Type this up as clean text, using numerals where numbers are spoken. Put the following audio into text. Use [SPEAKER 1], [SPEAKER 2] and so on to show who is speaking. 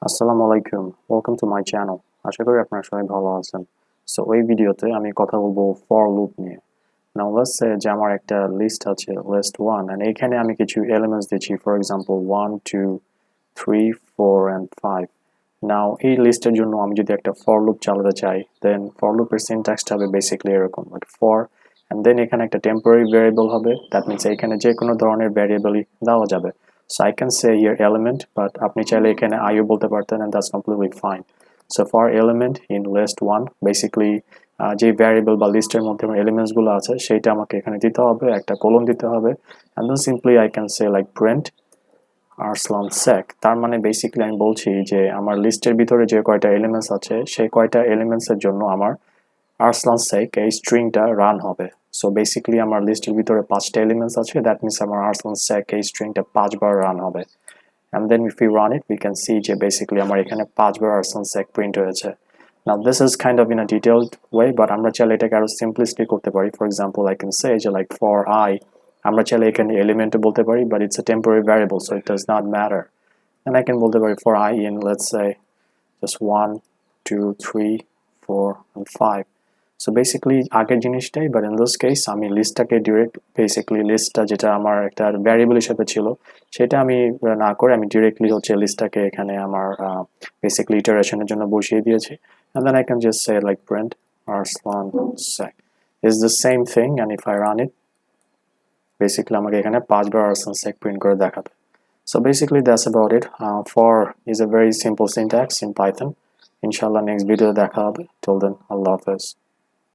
[SPEAKER 1] আসসালামু আলাইকুম, welcome to my channel. আশা করি আপনারা সবাই ভালো আছেন। সো এই ভিডিওতে আমি কথা বলবো ফর লুপ নিয়ে। নাও লেটস সে যে আমার একটা লিস্ট আছে, লিস্ট 1, এন্ড এখানে আমি কিছু এলিমেন্টস দিচ্ছি, ফর এক্সাম্পল 1 2 3 4 and 5। নাও এই লিস্টের জন্য আমি যদি একটা ফর লুপ চালাতে চাই, দেন ফর লুপের সিনট্যাক্সটা হবে বেসিক্যালি এরকম, লাইক ফর এন্ড দেন এখানে একটা টেম্পোরারি ভ্যারিয়েবল হবে, দ্যাট মিন্স এখানে যে কোনো ধরনের ভ্যারিয়েবলই দেওয়া যাবে। So I can say here element, but আপনি চাইলে এখানে IO বলতে পারতেন, and that's completely fine. So for element in list 1, basically যে ভ্যারিয়েবল বা লিস্টের মধ্যে এলিমেন্টস গুলো আছে সেটা আমাকে এখানে দিতে হবে, একটা কোলন দিতে হবে, and then simply I can say like print Arsalan sec। তার মানে বেসিক্যালি আমি বলছি যে আমার লিস্টের ভিতরে যে কয়টা এলিমেন্টস আছে সেই কয়টা এলিমেন্টসের জন্য আমার আর্সলান sec এই স্ট্রিংটা রান হবে। সো বেসিক্যালি আমার লিস্টের ভিতরে 5টা এলিমেন্টস আছে, দ্যাট মিন্স আমার আর্সলান sec এই স্ট্রিংটা 5বার রান হবে। And then if we run it, we can see যে basically আমার এখানে 5বার আর্সলান sec প্রিন্ট হয়েছে। Now this is kind of in a detailed way, but আমরা চাইলে এটাকে আরো সিম্পলিস্টলি করতে পারি। For example, I can say যে like for I, আমরা চাইলে এখানে এলিমেন্ট বলতে পারি, but it's a temporary variable, so it does not matter. And I can বলতে পারি for I in, let's say, just 1 2 3 4 and 5. So basically আগের জিনিসটাই, but in this case আমি লিস্টটাকে ডিরেক্ট, বেসিক্যালি লিস্টটা যেটা আমার একটা ভ্যারিয়েবল হিসেবে ছিল সেটা আমি না করে আমি ডিরেক্টলি হচ্ছে লিস্টটাকে এখানে আমার বেসিক্যালি ইটারেশনের জন্য বসিয়ে দিয়েছি, and then I can just say like print arslan sec is the same thing, and if I run it, basically আমাকে এখানে 5বার arslan sec প্রিন্ট করে দেখাবে। So basically that's about it. For is a very simple syntax in Python. Inshallah next video দেখা হবে. Till then, Allah Hafiz.